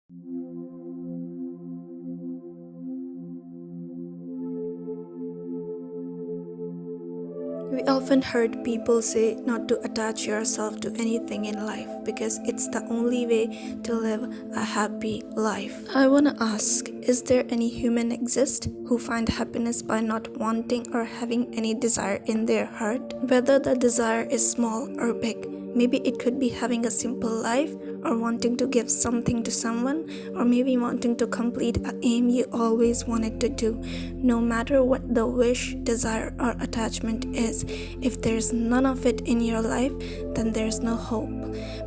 We often heard people say not to attach yourself to anything in life because it's the only way to live a happy life. I wanna ask, is there any human exist who find happiness by not wanting or having any desire in their heart? Whether the desire is small or big, maybe it could be having a simple life or wanting to give something to someone, or maybe wanting to complete an aim you always wanted to do. No matter what the wish, desire, or attachment is, if there's none of it in your life, then there's no hope.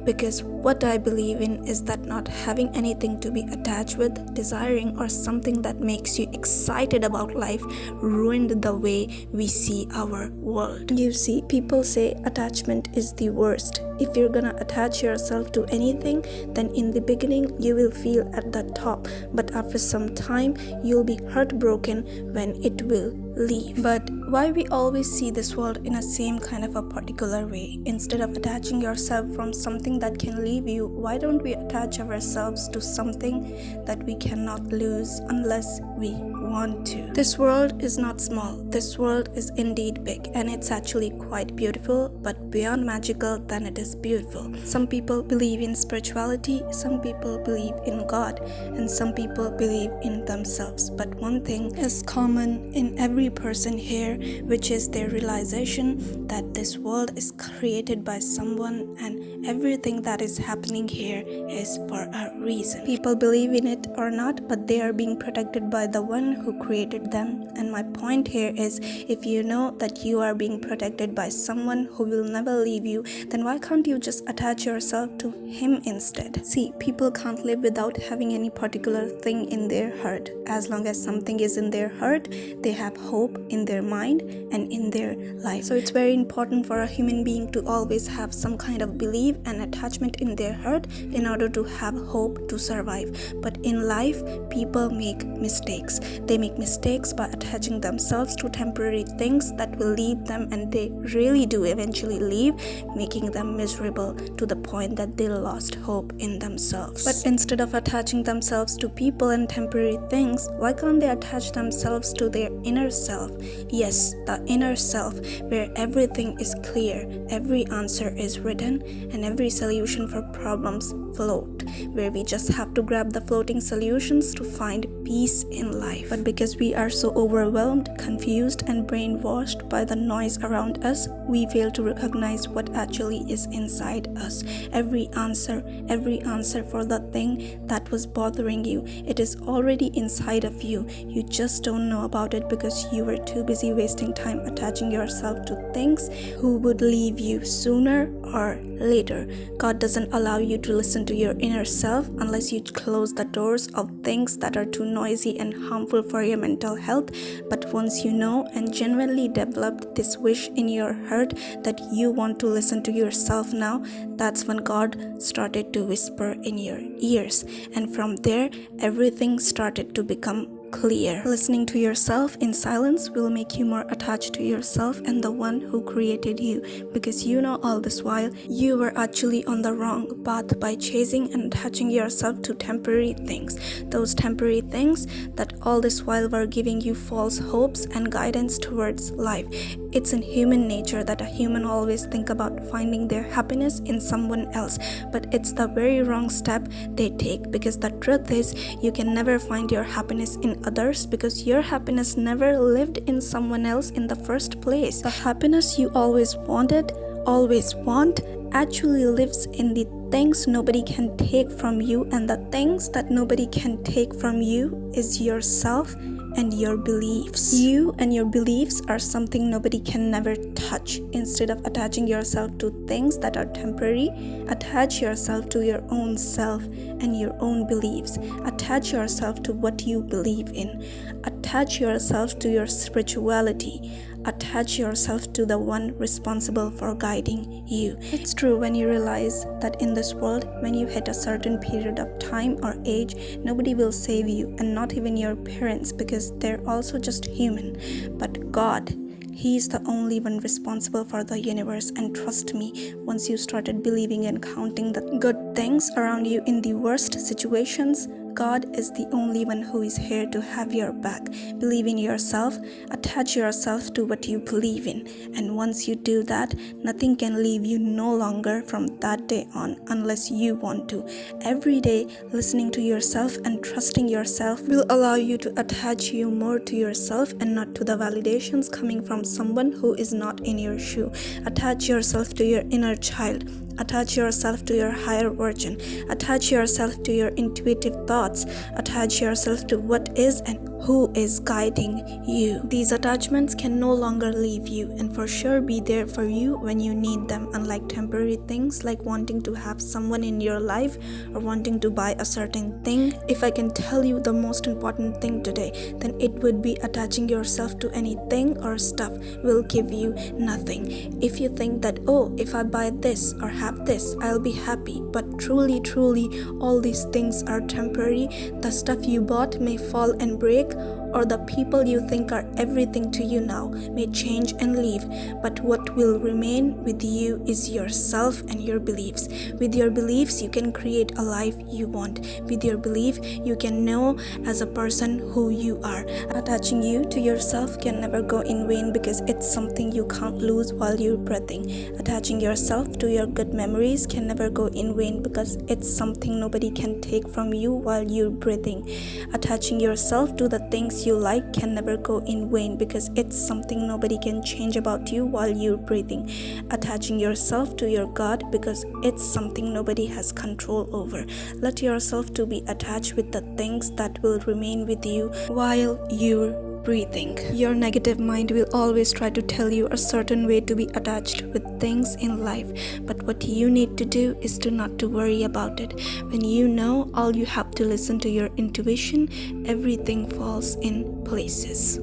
Because what I believe in is that not having anything to be attached with, desiring, or something that makes you excited about life ruined the way we see our world. You see, people say attachment is the worst. If you're gonna attach yourself to anything, then in the beginning you will feel at the top, but after some time you'll be heartbroken when it will leave. But why we always see this world in a same kind of a particular way? Instead of attaching yourself from something that can leave you, why don't we attach ourselves to something that we cannot lose unless we want to? This world is not small. This world is indeed big, and it's actually quite beautiful, but beyond magical than it is beautiful. Some people believe in spirituality, some people believe in God, and some people believe in themselves. But one thing is common in every person here, which is their realization that this world is created by someone and everything that is happening here is for a reason. People believe in it or not, but they are being protected by the one who created them. And my point here is, if you know that you are being protected by someone who will never leave you, then why can't you just attach yourself to him instead? See, people can't live without having any particular thing in their heart. As long as something is in their heart, they have hope in their mind and in their life. So it's very important for a human being to always have some kind of belief and attachment in their heart in order to have hope to survive. But in life, people make mistakes. They make mistakes by attaching themselves to temporary things that will leave them, and they really do eventually leave, making them miserable to the point that they lost hope in themselves. But instead of attaching themselves to people and temporary things, why can't they attach themselves to their inner self? Yes, the inner self, where everything is clear, every answer is written, and every solution for problems float, where we just have to grab the floating solutions to find peace in life. But because we are so overwhelmed, confused, and brainwashed by the noise around us, we fail to recognize what actually is inside us. Every answer for the thing that was bothering you, it is already inside of you. You just don't know about it because you were too busy wasting time attaching yourself to things who would leave you sooner or later. God doesn't allow you to listen to your inner self unless you close the doors of things that are too noisy and harmful for your mental health. But once you know and genuinely developed this wish in your heart that you want to listen to yourself now, that's when God started to whisper in your ears, and from there everything started to become clear. Listening to yourself in silence will make you more attached to yourself and the one who created you, because you know all this while you were actually on the wrong path by chasing and attaching yourself to temporary things. Those temporary things that all this while were giving you false hopes and guidance towards life. It's in human nature that a human always think about finding their happiness in someone else, but it's the very wrong step they take, because the truth is you can never find your happiness in others, because your happiness never lived in someone else in the first place. The happiness you always wanted, always want, actually lives in the things nobody can take from you, and the things that nobody can take from you is yourself and your beliefs. You and your beliefs are something nobody can never touch. Instead of attaching yourself to things that are temporary, attach yourself to your own self and your own beliefs. Attach yourself to what you believe in. Attach yourself to your spirituality. Attach yourself to the one responsible for guiding you. It's true when you realize that in this world, when you hit a certain period of time or age, nobody will save you, and not even your parents, because they're also just human. But God, He is the only one responsible for the universe, and trust me, once you started believing and counting the good things around you in the worst situations, God is the only one who is here to have your back. Believe in yourself, attach yourself to what you believe in, and once you do that, nothing can leave you no longer from that day on unless you want to. Every day, listening to yourself and trusting yourself will allow you to attach you more to yourself and not to the validations coming from someone who is not in your shoe. Attach yourself to your inner child. Attach yourself to your higher version. Attach yourself to your intuitive thoughts. Attach yourself to what is and who is guiding you. These attachments can no longer leave you and for sure be there for you when you need them, unlike temporary things like wanting to have someone in your life or wanting to buy a certain thing. If I can tell you the most important thing today, then it would be attaching yourself to anything or stuff will give you nothing. If you think that, oh, if I buy this or have this, I'll be happy, but truly, all these things are temporary. The stuff you bought may fall and break, or the people you think are everything to you now may change and leave, but what will remain with you is yourself and your beliefs. With your beliefs, you can create a life you want. With your belief, you can know as a person who you are. Attaching you to yourself can never go in vain because it's something you can't lose while you're breathing. Attaching yourself to your good memories can never go in vain because it's something nobody can take from you while you're breathing. Attaching yourself to the things you like can never go in vain because it's something nobody can change about you while you're breathing. Attaching yourself to your God because it's something nobody has control over. Let yourself to be attached with the things that will remain with you while you're breathing. Your negative mind will always try to tell you a certain way to be attached with things in life, but what you need to do is to not to worry about it. When you know all you have to listen to your intuition, everything falls in places.